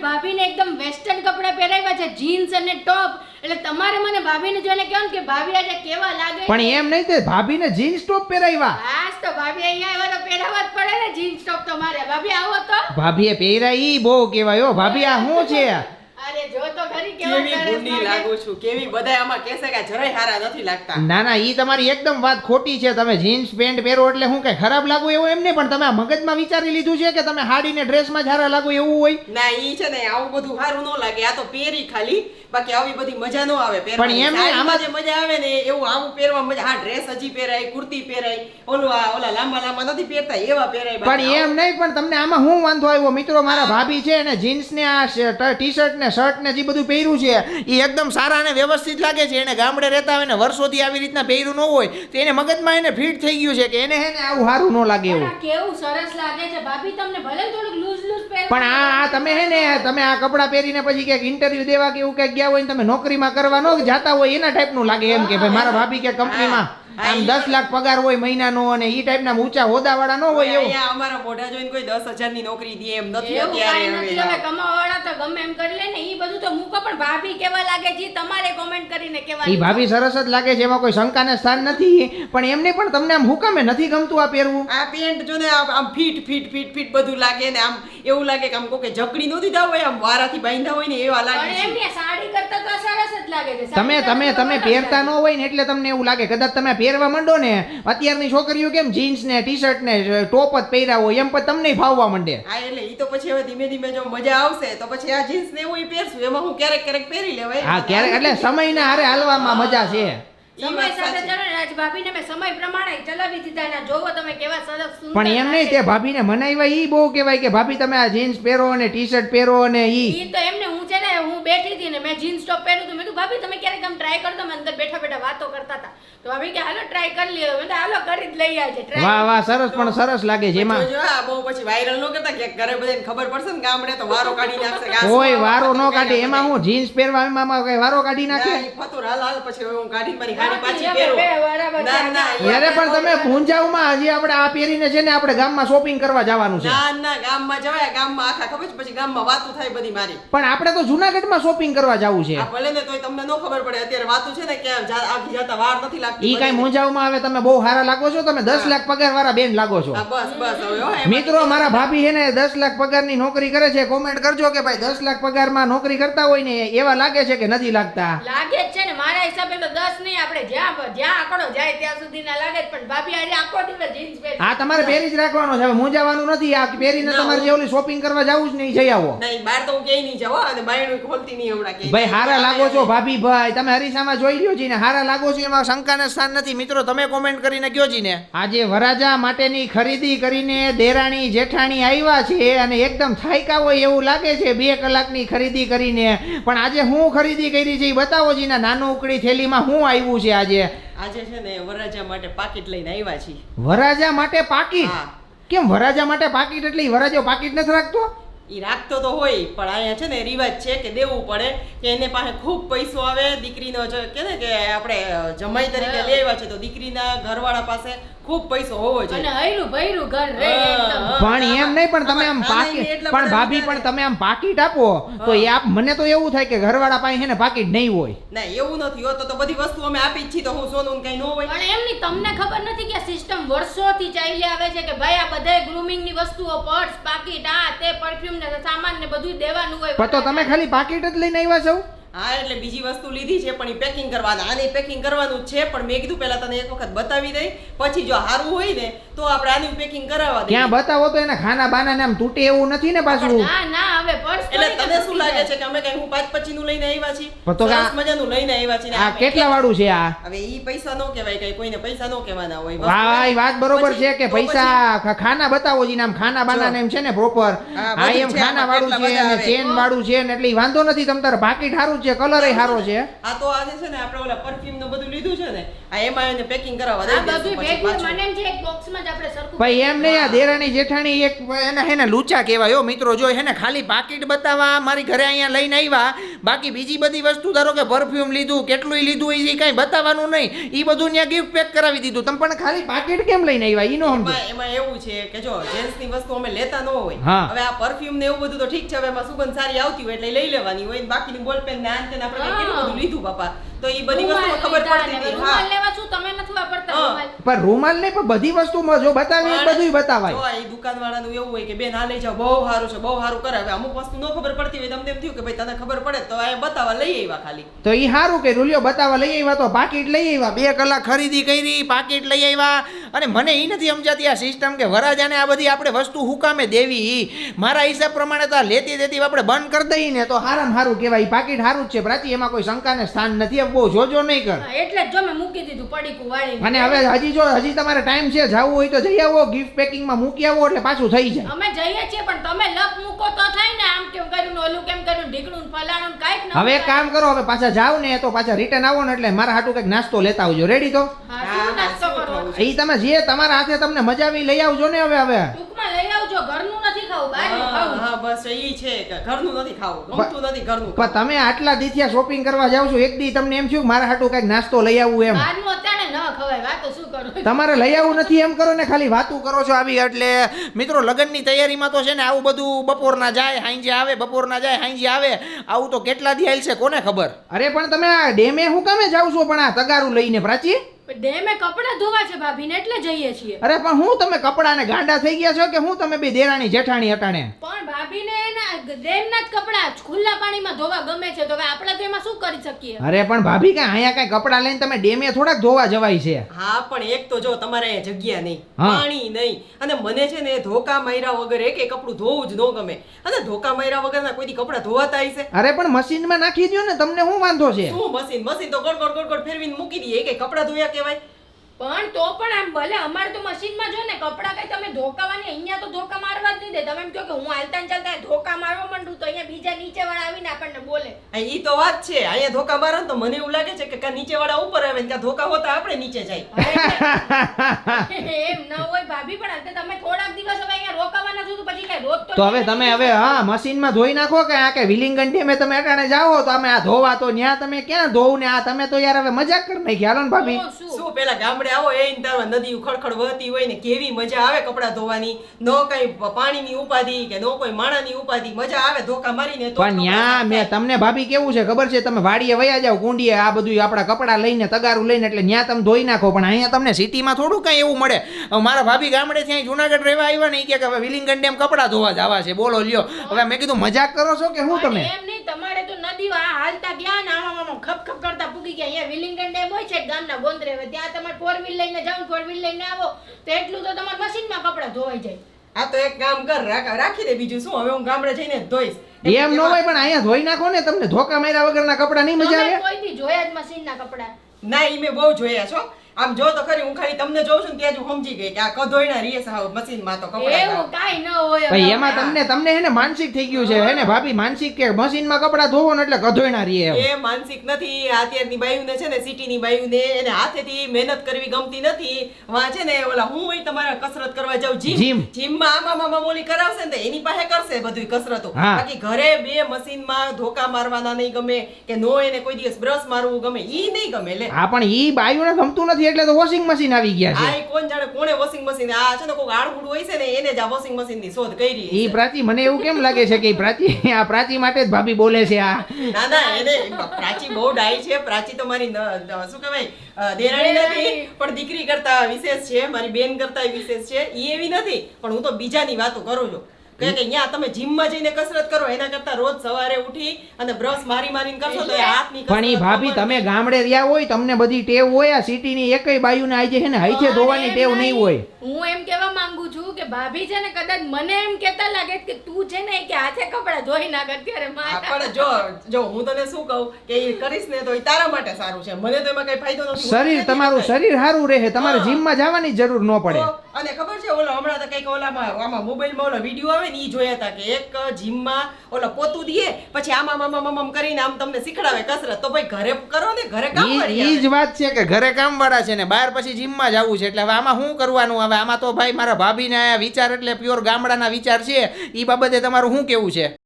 ભાભીને એકદમ વેસ્ટર્ન કપડાં પહેરાવ્યા છે, જીન્સ અને ટોપ. એટલે તમારે મને ભાભીને જોઈને કહો કે ભાભી આજે કેવા લાગે છે. પણ એમ નહીં તે ભાભીને જીન્સ ટોપ પહેરાવ્યા. હાસ તો ભાભી અહીંયા આવ્યા તો પહેરાવવા જ પડે ને જીન્સ ટોપ તમારે. ભાભી આવો તો. ભાભીએ પહેર્યા ઈ બહુ કહેવાય હો. ભાભી આ શું છે? અરે જો તો ખરી કેવો કેવી સરસ ગુંડી લાગે. લાગુ છું, કેવી બધાય આમાં કહેશે કે જરાય હારા નથી લાગતા. ના ના ઈ તમારી એકદમ વાત ખોટી છે. તમે જીન્સ પેન્ટ પહેરો એટલે હું કઈ ખરાબ લાગુ એવું એમ નહીં, પણ તમે આ મગજમાં વિચારી લીધું છે કે તમે હાડીને ડ્રેસમાં જ હારા લાગુ એવું હોય. ના ઈ છે ને આવું બધું સારું ન લાગે. આ તો પહેરી ખાલી, બાકી આવી બધી મજા ન આવે પણ પહેરવાની. એમ નહીં, સાડીમાં આમાં જે મજા આવે ને એવું આવું પહેરવા મજા. હા ડ્રેસ હજી પહેરાય, કુર્તી પહેરાય, ઓલા લાંબા નથી પહેરતા એવા પહેરાય. પણ એમ નહીં, પણ તમને આમાં શું વાંધો આવ્યો? મિત્રો મારા ભાભી છે ને જીન્સ ને આ ટી શર્ટ ને શર્ટ ને જે બધું પહેર્યું છે એ એકદમ સારા અને વ્યવસ્થિત લાગે છે. એને ગામડે રહેતા હોય ને વર્ષોથી આવી રીતના પહેર્યું ન હોય તો એને મગજમાં એને ફિટ થઈ ગયું છે કે એને હે ને આવું સારું ન લાગે પણ એવું. આ કેવું સરસ લાગે છે ભાભી. તમને ભલે થોડુંક લૂઝ પહેરો, પણ આ તમે હે ને તમે આ કપડાં પહેરીને પછી ક્યાંક ઇન્ટરવ્યુ દેવા કે એવું ક્યાંક ગયા હોય ને તમે નોકરીમાં કરવા ન જતા હોય એના ટાઈપનું લાગે. એમ કે ભાઈ મારા ભાભી કે કંપનીમાં આમ 10 લાખ પગાર હોય મહિનાનો અને ઈ ટાઈપના ઊંચા હોદાવાળા ન હોય એવું. અહીંયા અમારા મોઢા જોઈને કોઈ 10,000 ની નોકરી દે એમ નથી એવું અત્યારે. કાંઈ નથી. હવે કમાવાવાળા તો ગમે એમ કરી લે ને. ઈ બધું તો મૂકો, પણ ભાભી કેવા લાગે છે ઈ તમારે કોમેન્ટ કરીને ઈ કહેવાનું. ભાભી સરસ જ લાગે છે, એમાં કોઈ શંકાને સ્થાન નથી. પણ એમને પણ તમને આમ હુકમે નથી ગમતું આ પહેરવું? આ પેન્ટ જો ને આમ ફીટ બધું લાગે ને આમ એવું લાગે કે આમ કોઈ જકડી નો દીધા હોય, આમ વારાથી બાંધ્યા હોય ને એવા લાગે પણ છે. એમની સાડી કરતા તો આ સરસ જ લાગે છે. તમે સાડી તમે કરતા તો તમે વધારે પહેરતા ન લાગે. હોય ને એટલે તમને એવું લાગે. કદાચ તમે પહેરવા માંડો ને અત્યારની છોકરીઓ કેમ જીન્સ ને ટી શર્ટ ને ટોપ જ પહેર્યા હોય એમ પણ તમને ફાવવા માંડે. હા એટલે ઈ તો પછી હવે ધીમે ધીમે જો મજા આવશે તો પછી આ જીન્સ ને એવું ઈ પહેરશું. એમાં હું ક્યારેક પહેરી લેવાય. હા ક્યારેક એટલે સમયના હારે હાલવામાં મજા છે. ઈ સમય વાત સાથે સાચી. ચાલો ને. આજ ભાભીને મેં સમય પ્રમાણે ચલાવી દીધા ને જોવો તમે કેવા સરસ સુંદર પણ એમ નહીં, તે ભાભીને મનાવ્યા ઈ બહુ કહેવાય કે ભાભી તમે આ જીન્સ પહેરો અને ટી શર્ટ પહેરો અને ઈ. ઈ તો એમને હું છે ને હું બેઠી હતી ને મેં જીન્સ ટોપ પહેર્યું હતું. મેં કીધું ભાભી તમે ક્યારેક આમ ટ્રાય કરતો. મેં અંદર બેઠા વાતો કરતા હતા તો ભાભી કે હાલો ટ્રાય કરી લ્યો. મેં તો હાલો કરી જ લઈ આવજે try. વાહ વાહ સરસ, પણ સરસ લાગે છે એમાં. જોજો આ બહુ પછી વાયરલ નો કરતા કે ઘરે બધાને ખબર પડશે ને ગામડે તો વારો કાઢી નાખશે કે આ કોઈ શું વારો ન આ કાઢે એમાં હું જીન્સ પહેરવા એમાં કઈ વારો કાઢી ના, નાખે? ઈ ફતુર હાલ પછી હવે હું કાઢી મારી હાડી પાછી હવે પહેરું. બે બરાબર છે. ના, યારે પણ તમે ભૂંજાવમાં હજી આપણે આ પહેરીને છે ને આપણે ગામમાં શોપિંગ કરવા જવાનું છે. ના ગામમાં જવાય. ગામમાં આખા ખબર છે પછી ગામમાં વાતું થાય બધી મારી. પણ આપણે તો જુનાગઢમાં શોપિંગ કરવા જવું છે. આ ભલે ને તોય તમને નો ખબર પડે. અત્યારે વાતું છે ને કે આખી જતા વાર નથી લાગતી. ઈ કઈ મૂંઝાવમાં આવે. તમે બહુ સારા લાગો છો. તમે 10 લાખ પગાર વાળા બેન લાગો છો. હા, બસ હવે હો, એમાં મિત્રો મારા ભાભી છે ને 10 લાખ પગારની નોકરી કરે છે. કોમેન્ટ કરજો કે ભાઈ 10 લાખ પગારમાં નોકરી કરતા હોય ને એવા લાગે છે કે નથી લાગતા? લાગે જ છે ને. મારા હિસાબે તો 10 નહીં, આપણે જ્યાં આંકડો જાય ત્યાં સુધી ના લાગે જ. પણ ભાભી આજે આખો દિવસ જીન્સ પહેરી. આ તમારે પહેરી જ રાખવાનો છે. હવે મૂંઝાવાનું નથી. આ પહેરીને તમારે જે ઓલી શોપિંગ કરવા જવું જ નહીં, જઈ આવો. નહીં બહાર તો હું ક્યાંય નહીં જાઉં હો, અને બાયણું ખોલતી નહીં હમણાં ક્યાંય. ભાઈ હારા લાગો છો ભાભી. ભાઈ તમે હરીસામાં જોઈ લ્યો જી ને હારા લાગો છો એમાં શંકાને સ્થાન નથી. મિત્રો તમે કોમેન્ટ કરીને કયો જી ને. આજે વરાજા માટેની ખરીદી કરીને દેરાણી જેઠાણી આવ્યા છે અને એકદમ થાયકા હોય એવું લાગે છે 2 કલાકની ખરીદી કરીને. પણ આજે હું ખરીદી કરી છે એ બતાવો જી ને. નાનું ઉકળી થેલીમાં હું આવ્યું છે આજે. આજે છે ને વરરાજા માટે પાકીટ લઈને આવ્યા છીએ. વરાજા માટે પાકીટ? હા. કેમ વરાજા માટે પાકીટ? એટલે ઈ વરાજો પાકીટ નથી રાખતો? ઈ રાખતો તો હોય પણ અહીંયા છે ને રિવાજ છે કે દેવું પડે કે એને પાસે ખૂબ પૈસો આવે. દીકરીનો જો કે ને કે આપણે જમાઈ તરીકે લઈ આવ્યા છે તો દીકરીના ઘરવાળા પાસે ખૂબ પૈસો હોવો અને જોઈએ. હૈરું ભૈરું ઘર રહે એકદમ. પણ એમ નહીં, પણ તમે આમ આમાં પાકીટ એટલા પણ બધા ભાભી પણ તમે આમ પાકીટ આપો તો એ આપ મને તો એવું થાય કે ઘરવાળા પાસે છે ને પાકીટ નહીં હોય. ના એવું નથી હોતો તો બધી વસ્તુ અમે આપી જ છીએ તો હું સોનું કઈ ન હોય. પણ એમની તમને ખબર નથી કે સિસ્ટમ વર્ષોથી ચાલી આવે છે કે ભાઈ આ બધાય ગ્રૂમિંગ ની વસ્તુઓ, પર્સ, પાકીટ, આ તે પરફ્યુમ ને સામાન ને બધું દેવાનું હોય. પણ તો તમે ખાલી પાકીટ જ લઈને આવ્યા છો? હા એટલે બીજી વસ્તુ લીધી છે પણ એ પેકિંગ કરવાના. આને પેકિંગ કરવાનું જ છે પણ મેં કીધું પહેલા તને એક વખત બતાવી દઈ પછી જો સારું હોય ને તો આપણે આનું પેકિંગ કરાવવા દઈએ. ક્યાં બતાવો તો એના ખાના બાના ને આમ તૂટે એવું નથી ને પાછું? ના હવે પર્સ એટલે તને શું લાગે છે કે અમે કઈ હું 5-25 નું લઈને આવ્યા છીએ? પણ તો સરસ મજાનું લઈને આવ્યા છીએ ને આ આપણે કેટલા વાળું છે આ? હવે ઈ પૈસા નો કહેવાય કઈ કોઈને પૈસા નો કહેવાના હોય. વાહ એ વાત બરોબર પછી- છે કે તો પૈસા ખાના બતાવો જી ને આમ ખાના બાના ને એમ છે ને પ્રોપર. હા, આ બધું એમ છે, ખાના આમાં વાળું છે કેટલા અને બધા ચેન આવે. વાળું છે ને એટલે ઈ વાંધો નથી. તમ તારે પાકીટ સારું છે, કલર સારો છે. આ તો આજે છે ને આપણે ઓલા પરફ્યુમ નું બધું લીધું છે ને આ એમાં એને પેકિંગ કરાવવા આ દઈ દેશું બધું પછી ભેગું પાછું. મને એમ છે એક બોક્સમાં જ આપણે સરખું ભાઈ એમ નહીં આ દેરાણી જેઠાણી એક એને હે ને લૂચા કહેવાય હો મિત્રો. જો હે ને ખાલી પાકીટ બતાવવા મારી ઘરે અહીંયા લઈને આવ્યા, બાકી બીજી બધી વસ્તુ ધારો કે પરફ્યુમ લીધું કેટલું લીધું એ કાંઈ બતાવવાનું નહીં, એ બધું ત્યાં ગિફ્ટ પેક કરાવી દીધું. તમે પણ ખાલી પાકીટ કેમ લઈને આવ્યા ઈ નો સમજો. એમાં એવું છે કે જો જેન્ટ્સ ની વસ્તુ અમે લેતા ન હોય, હા. હવે આ પરફ્યુમ ને એવું બધું તો ઠીક છે, હવે એમાં સુગંધ સારી આવતી હોય એટલે લઈ લેવાની હોય, બાકીની બોલ પેન ને આન તેને આપણે હા. કેટલું બધું લીધું બાપા, તો એ બધી વસ્તુ રૂમાલ ખબર લીધા પડતી ને હતી. રૂમાલ હા લેવા શું તમે નથી વાપરતા હા. રૂમાલ? પણ રૂમાલ નહીં પણ બધી વસ્તુમાં જો બતાવી બધું બતાવાય. જો આ દુકાનવાળાનું એવું હોય કે બેન આ લઈ જાઓ બહુ સારું છે બહુ સારું કરે. હવે અમુક વસ્તુ ન ખબર પડતી હોય તમને એમ થયું કે ભાઈ તને ખબર પડે તો આ બતાવવા લઈ આવ્યા ખાલી. તો ઈ સારું કે રૂલિયો બતાવવા લઈ આવ્યા તો પાકીટ લઈ આવ્યા, 2 કલાક ખરીદી કરી, પાકીટ લઈ આવ્યા. અને મને ઈ નથી સમજાતી આ સિસ્ટમ કે વરાજાને આ બધી આપણે વસ્તુ હું કામે દેવી. મારા હિસાબ પ્રમાણે તો આ લેતી દેતી આપણે બંધ કરી દઈએ ને તો હારામાં હારું કહેવાય. પાકીટ હારું જ છે પ્રાચી, એમાં કોઈ શંકાને સ્થાન નથી. હવે બહુ જોજો નહીં કર. હા, એટલે જ જો મેં મૂકી દીધું પડીકું વાળીને. અને હવે હજી તમારે ટાઈમ છે જવું હોય તો જઈ આવો, ગિફ્ટ પેકિંગમાં મૂકી આવો એટલે પાછું થઈ જાય. અમે જઈએ છીએ પણ તમે લપ મૂકો તો થાય ને, આમ કેમ કર્યું ને ઓલું કેમ કર્યું, ઢીકણું ને ફલાણું ને કાંઈક ન હવે એક કામ કરો, હવે પાછા જાવ ને તો પાછા રિટર્ન આવો ને એટલે મારા હાટું કંઈક નાસ્તો લેતા આવજો. રેડી તો હા, શું નાસ્તો કરવો? એ તમે જે તમારા હાથે તમને મજા આવી લઈ આવજો ને. હવે ટૂંકમાં લઈ આવજો, ઘરનું નથી ખાવું, બહારનું હા ખાવું. હા બસ ઈ છે કે ઘરનું નથી ખાવું, ગમતું નથી ઘરનું પણ તમે આટલા દીથિયા શોપિંગ કરવા જાવ છો, એક દી તમને એમ થયું કે મારા હાટું કંઈક નાસ્તો લઈ આવવું એમ? બહારનું અત્યારે ન ખવાય, વાતો શું કરું? તમારે લઈ આવવું નથી એમ કરો ને, ખાલી વાતું કરો છો આવી. એટલે મિત્રો લગ્નની તૈયારીમાં તો છે ને આવું બધું બપોરના જાય હાંજે આવે, બપોરના જાય હાંજે આવે, આવું તો કેટલા દી હાલશે કોને ખબર. અરે પણ તમે આ ડેમે હું કામે જાવ છો પણ આ તગારું લઈને પ્રાચી? ડેમે કપડાં ધોવા છે ભાભીને એટલે જઈએ છીએ. અરે પણ હું તમે કપડાને ગાંડા થઈ ગયા છો કે હું તમે બે દેરાણી જેઠાણી અટાણે? પણ ભાભીને એના ડેમના જ કપડાં ખુલ્લા પાણીમાં ધોવા ગમે છે, તો હવે આપણે તો એમાં શું કરી શકીએ? અરે પણ ભાભી કાંઈ અહીંયા કાંઈ કપડાં લઈને તમે ડેમે થોડાક ધોવા જવાય છે. હા પણ એક તો જો તમારે અહીંયા જગ્યા નહીં, હા. પાણી નહીં, અને મને છે ને ધોકા માર્યા વગર એક કપડું ધોવું જ ન ગમે. અને ધોકા માર્યા વગરના કોઈ દી કપડાં ધોવાતા હશે? અરે પણ મશીનમાં નાખી દો ને, તમને શું વાંધો છે? શું મશીન તો ગોળ ગોળ ફેરવીને મૂકી દઈએ, કે કપડાં ધોયા કહેવાય? પણ તો પણ આમ ભલે અમારે તો મશીનમાં જો ને કપડાં કઈ તમે ધોકાવાની, અહીંયા તો ધોકા મારવા જ નહીં દે. તમે એમ કહો કે હું હાલતા ને ચાલતા ધોકા મારવા માંડું તો અહીંયા બીજા નીચે વાળા આવીને આપણને બોલે. હા, ઈ તો વાત છે. અહીંયા ધોકા મારે ને તો મને એવું લાગે છે કે કાં નીચે વાળા ઉપર આવે ને કાં ધોકા હોતા આપણે નીચે જાય. એમ ન હોય ભાભી, પણ અંતે તમે થોડાક દિવસ હવે અહીંયા રોકાવાના છો તો પછી કઈ રોજ તો હવે તમે હવે હા મશીનમાં ધોઈ નાખો કે આ કે વિલિંગન ડેમે તમે અટાણે જાઓ તો અમે આ ધોવા તો ન્યા તમે ક્યાં ધોવું ને આ તમે તો યાર હવે મજાક કરી નાખી. હાલો ને ભાભી. શું પેલા ગામડે આવો એ તારમાં નદી ખડખડ વહતી હોય ને કેવી મજા આવે કપડાં ધોવાની. નો કઈ પાણીની ઉપાધિ કે નો કોઈ માણાની ઉપાધિ, મજા આવે ધોકા મારીને. તો પણ ન્યા મેં તમને ભાભી કેવું છે ખબર છે, તમે વાડીએ વયા જાવ કુંડીએ આ બધું આપણા કપડાં લઈને તગારું લઈને એટલે ન્યા તમે ધોઈ નાખો. પણ અહીંયા તમને સિટીમાં થોડું કઈ એવું મળે. હવે મારા ભાભી ગામડે થી જુનાગઢ રહેવા આવ્યા ને ઈ કે હવે વિલિંગન ડેમ કપડાં ધોવા જવા છે. બોલો લ્યો. હવે મેં કીધું મજાક કરો છો કે હું તમે? એમ નહીં, તમારે તો નદી હાલતા ગયા ને આમાં ખપ ખપ કરતા પૂગી ગયા. અહીંયા વિલિંગડન ડેમ હોય છે ગામના ગોંદરે, હવે ત્યાં તમારે 4 વ્હીલ લઈને જાવ, 4 વ્હીલ લઈને આવો તો એટલું તો તમારે મશીનમાં કપડાં ધોવાઈ જાય. આ તો એક કામ કર, રાખી દે, બીજું શું. હવે હું ગામડે જઈને જ ધોઈશ. એમ ન હોય પણ અહીંયા ધોઈ નાખો ને, તમને ધોકા માર્યા વગરના કપડાં નહીં મજા તમે આવે? કોઈ દી જોયા જ મશીનના કપડાં? ના ઈ મેં બહુ જોયા છો. આમ જો તો ખરી, હું ખાલી તમને જોઉં છું ને ત્યાં જ હું સમજી ગઈ કે આ કધોઈના રીએ સાવ મશીનમાં તો કપડાં એવું કાંઈ ન હોય. ભાઈ હવે એમાં તમને હે ને માનસિક થઈ ગયું છે હે ને ભાભી, માનસિક કે મશીનમાં કપડાં ધોવો ને એટલે કધોઈના રહીએ એમ. એ માનસિક નથી. અત્યારની બાયુને છે ને સિટીની બાયુને એને હાથેથી મહેનત કરવી ગમતી નથી. વાં છે ને ઓલા હું હોય તમારે કસરત કરવા જાઉં જીમ. જીમમાં આમાં ઓલી કરાવશે ને તો એની પાસે કરશે બધું કસરતો. હા. બાકી ઘરે બે મશીનમાં ધોકા મારવાના નહીં ગમે કે નો એને કોઈ દિવસ બ્રશ મારવું ગમે, ઈ નહીં ગમે. લે હા પણ ઈ બાયુને ગમતું નથી એટલે તો વોશિંગ મશીન આવી ગયા છે. આ કોણ જાણે કોણે વોશિંગ મશીન, આ છે ને કોઈ આડું હોય છે ને એને જ આ વોશિંગ મશીન ની શોધ કરી ઈ પ્રાચી મને એવું કેમ લાગે છે કે આ પ્રાચી માટે જ ભાભી બોલે છે આ? ના ના, એને પ્રાચી બહુ ડાઈ છે. પ્રાચી તો મારી શું કહેવાય દેરાણી નથી પણ દીકરી કરતા વિશેષ છે, મારી બેન કરતા વિશેષ છે. ઈ એવી નથી પણ હું તો બીજાની વાતો કરું છું કે અહીંયા તમે જીમમાં જઈને કસરત કરો એના કરતા રોજ સવારે ઉઠી અને બ્રશ મારીને કરશો તો એ હાથની પણ ઈ ભાભી તમે ગામડે રહ્યા હોય તમને બધી ટેવ હોય, આ સિટીની એકય બાયુને આજે છે ને હાઈથે ધોવાની ટેવ નહીં હોય. હું એમ કહેવા માંગુ છું કે ભાભી છે ને કદાચ મને એમ કહેતા લાગે કે તું છે ને કે હાથે કપડાં ધોઈ નાખ અત્યારે હા, મારા પણ જો હું તને શું કહું કે એ કરીશ ને તો એ તારા માટે સારું છે, મને તો એમાં કઈ ફાયદો નથી. શરીર તમારું શરીર સારું રહે, તમારે હા. જીમમાં જવાની જરૂર ન પડે. તો, અને ખબર છે ઓલો હમણાં તો કઈક ઓલામાં આમાં મોબાઈલમાં ઓલો વિડીયો આવે ને ઈ જોયા હતા કે એક જીમમાં ઓલો પોતું દે પછી આમ કરીને આમ તમને શીખડાવે કસરત. તો ભાઈ ઘરે કરો ને, ઘરે કામ ઈ જ વાત છે કે ઘરે કામવાળા છે ને બહાર પછી જીમમાં જવું છે, એટલે હવે આમાં શું કરવાનું? હવે આમાં તો ભાઈ મારા ભાભીને આયા વિચાર એટલે પ્યોર ગામડાના વિચાર છે. ઈ બાબતે તમારું શું કેવું છે?